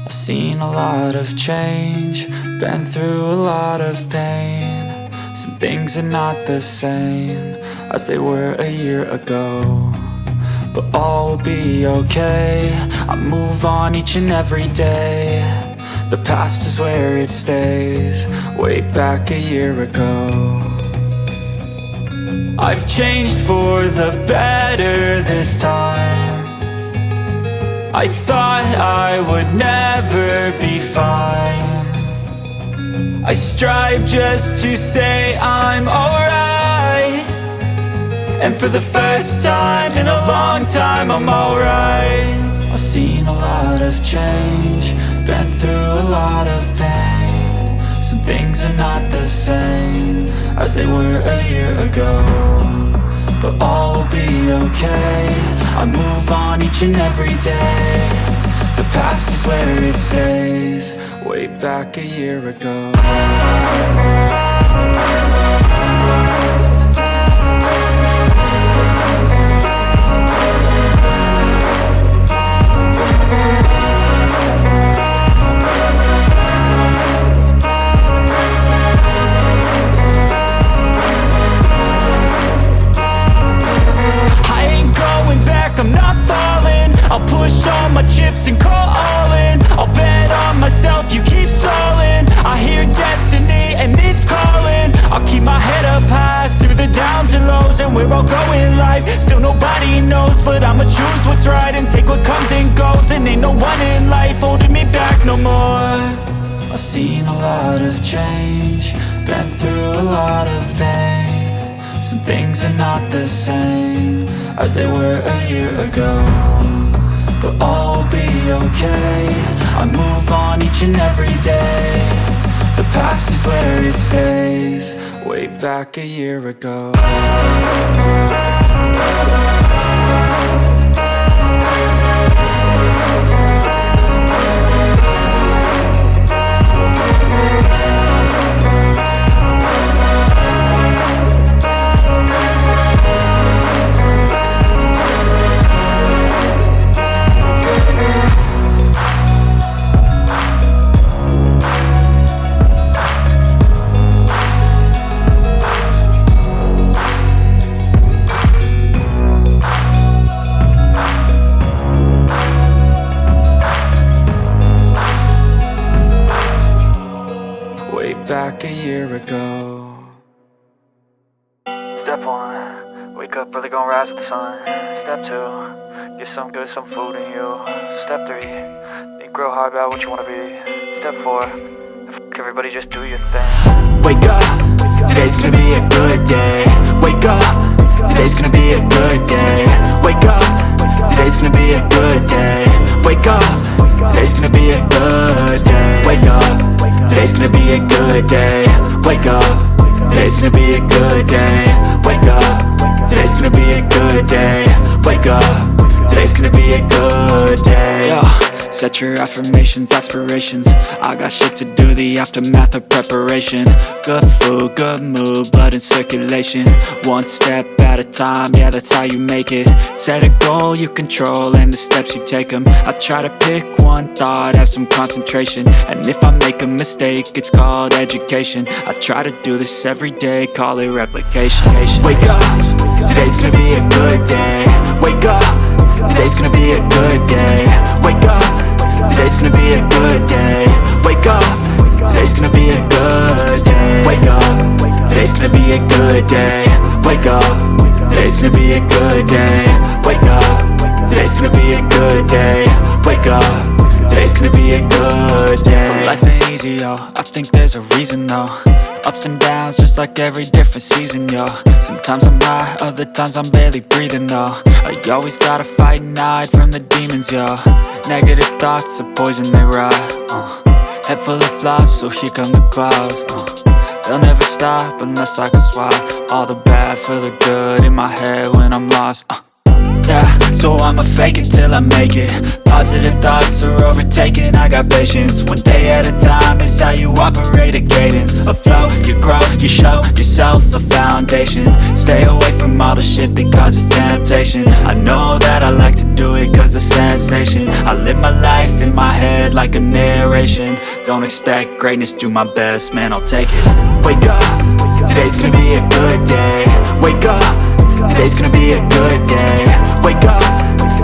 I've seen a lot of change, been through a lot of pain. Some things are not the same as they were a year ago, but all will be okay. I move on each and every day. The past is where it stays, way back a year ago. I've changed for the better this time. I thought I would never be fine. I strive just to say I'm alright, and for the first time in a long time I'm alright. I've seen a lot of change, been through a lot of pain. Some things are not the same as they were a year ago, but all will be okay. I move on each and every day. The past is where it stays, way back a year ago. I'm not falling. I'll push all my chips and call all in. I'll bet on myself, you keep stalling. I hear destiny and it's calling. I'll keep my head up high through the downs and lows, and we're all going live. Still nobody knows, but I'ma choose what's right and take what comes and goes. And ain't no one in life holding me back no more. I've seen a lot of change, been through a lot of pain. Some things are not the same as they were a year ago, but all will be okay. I move on each and every day. The past is where it stays, way back a year ago. Back a year ago. Step 1, wake up early, gonna rise with the sun. Step 2, get some good, some food in you. Step 3, think real hard about what you wanna be. Step 4, fuck everybody, just do your thing. Wake up, today's gonna be a good day. Wake up, today's gonna be a good day. Wake up, today's gonna be a good day. Wake up, today's gonna be a good day. Wake up, today's gonna be a good day. Wake up, today's gonna be a good day. Wake up, today's gonna be a good day. Wake up, today's gonna be a good day. Yo, set your affirmations, aspirations. I got shit to do, the aftermath of preparation. Good food, good mood, blood in circulation. One step at a time, yeah, that's how you make it. Set a goal you control and the steps you take them. I try to pick one thought, have some concentration. And if I make a mistake, it's called education. I try to do this every day, call it replication. Wake up, today's gonna be a good day. Wake up, today's gonna be a good day. Wake up, today's gonna be a good day. Wake up, today's gonna be a good day. Wake up, today's gonna be a good day. Wake up, today's gonna be a good day. Wake up, today's gonna be a good day. Wake up, today's gonna be a good day. So life ain't easy, yo, I think there's a reason though. Ups and downs, just like every different season, yo. Sometimes I'm high, other times I'm barely breathing, though. I always gotta fight and hide from the demons, yo. Negative thoughts are poison, they rot. Head full of flies, so here come the clouds. They'll never stop unless I can swap all the bad for the good in my head when I'm lost. Yeah, so I'ma fake it till I make it. Positive thoughts are overtaken, I got patience. One day at a time is how you operate a cadence. A flow, you grow, you show yourself a foundation. Stay away from all the shit that causes temptation. I know that I like to do it cause it's sensation. I live my life in my head like a narration. Don't expect greatness, do my best, man, I'll take it. Wake up, today's gonna be a good day. Wake up, today's gonna be a good day. Wake up,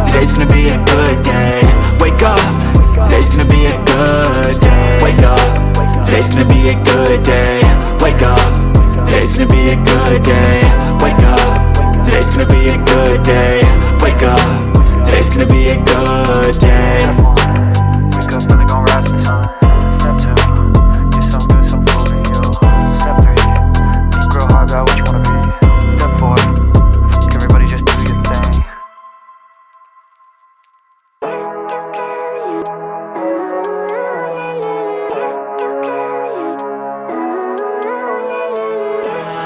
today's gonna be a good day. Wake up, today's gonna be a good day. Wake up, today's gonna be a good day. Wake up, today's gonna be a good day. Wake up, today's gonna be a good day. Wake up, today's gonna be a good day. Wake up, really gon' rise with the sun. Step 2, get some good, some food in you. Step 3, think real hard about what you wanna be. Step 4, everybody just do your thing.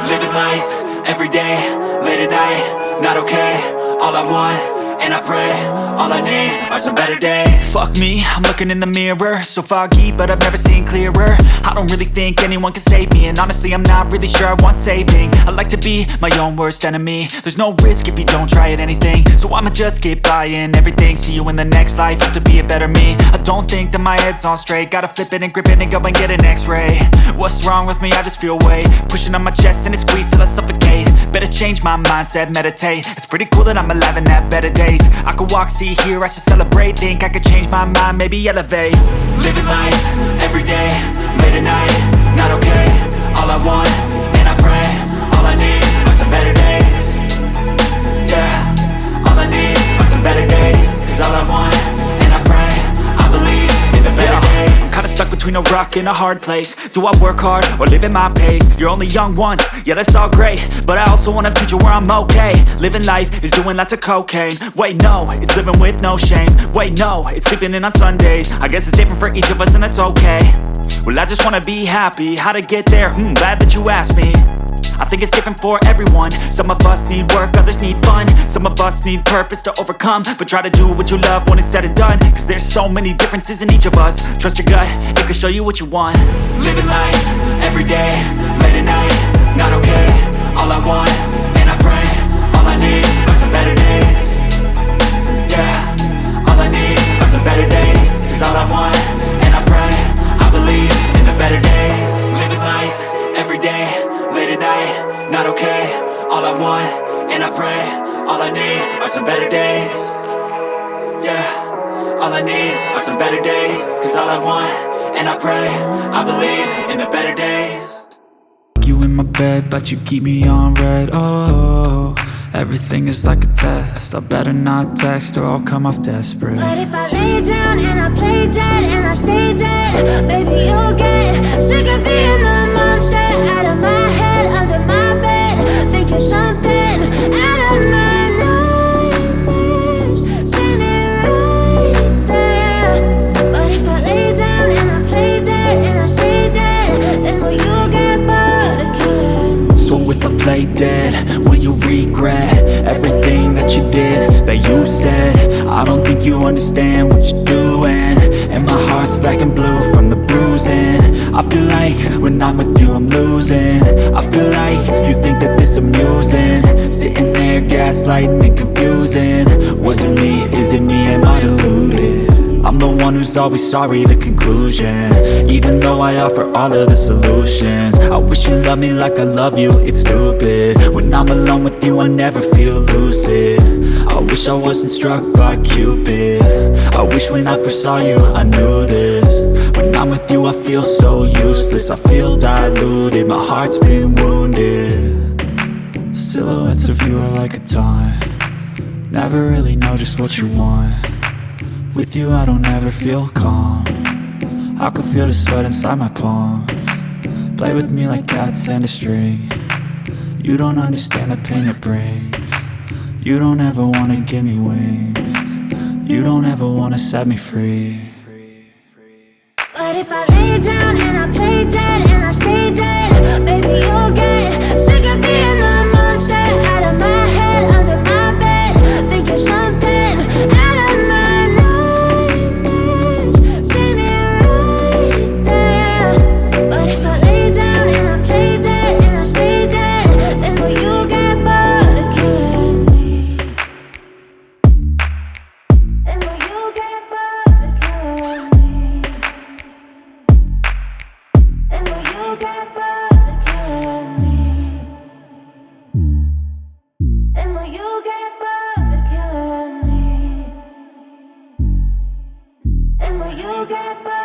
Living life, every day, late at night, not okay. All I want, and I pray, all I need are some better days. Fuck me, I'm looking in the mirror, so foggy, but I've never seen clearer. I don't really think anyone can save me, and honestly I'm not really sure I want saving. I like to be my own worst enemy. There's no risk if you don't try at anything, so I'ma just get buying everything. See you in the next life, have to be a better me. I don't think that my head's on straight, gotta flip it and grip it and go and get an x-ray. What's wrong with me? I just feel weight pushing on my chest and it squeezes till I suffocate. Better change my mindset, meditate. It's pretty cool that I'm alive and have better days. I could walk, see, hear, I should celebrate. Think I could change my mind, maybe elevate. Living life, every day, late at night, not okay. All I want, and I pray, all I need are some better days. Yeah, all I need are some better days. Cause all I want, and I pray, I believe in the better days. I'm kinda stuck between a rock and a hard place. Do I work hard or live at my pace? You're only young once, yeah that's all great, but I also want a future where I'm okay. Living life is doing lots of cocaine. Wait no, it's living with no shame. Wait no, it's sleeping in on Sundays. I guess it's different for each of us and that's okay. Well I just wanna be happy, how to get there? Glad that you asked me. I think it's different for everyone. Some of us need work, others need fun. Some of us need purpose to overcome. But try to do what you love when it's said and done. Cause there's so many differences in each of us. Trust your gut, it can show you what you want. Living life, every day, late at night, not okay. All I want, and I pray, all I need are some better days. Yeah, all I need are some better days. Cause all I want, and I pray, I believe in the better days. Living life, every day, late at night, not okay. All I want, and I pray, all I need are some better days. Yeah, all I need are some better days. Cause all I want, and I pray, I believe in the better days. You in my bed, but you keep me on red. Oh, everything is like a test. I better not text or I'll come off desperate. But if I lay down and I play dead and I stay dead, baby you'll get sick of being the monster out of my head, under my bed, thinking something out of my nightmares, standing right there. But if I lay down and I play dead and I stay dead, then will you get bored of killing? So if I play dead, will you regret everything that you did, that you said? I don't think you understand what you're doing, and my heart's black and blue from the bruising. I feel like when I'm with you I'm losing. I feel like you think that this amusing, sitting there gaslighting and confusing. Was it me? Is it me? Am I deluded? I'm the one who's always sorry, the conclusion. Even though I offer all of the solutions, I wish you loved me like I love you, it's stupid. When I'm alone with you I never feel lucid. I wish I wasn't struck by Cupid. I wish when I first saw you I knew this. When I'm with you I feel so useless, I feel diluted, my heart's been wounded. Silhouettes of you are like a taunt, never really know just what you want. With you I don't ever feel calm, I can feel the sweat inside my palms. Play with me like cats and a string. You don't understand the pain it brings. You don't ever wanna give me wings. You don't ever wanna set me free. But if I lay down and I play dead and I stay dead, baby you'll get sick of being the monster out of my head, under my bed, thinking you'll get burned.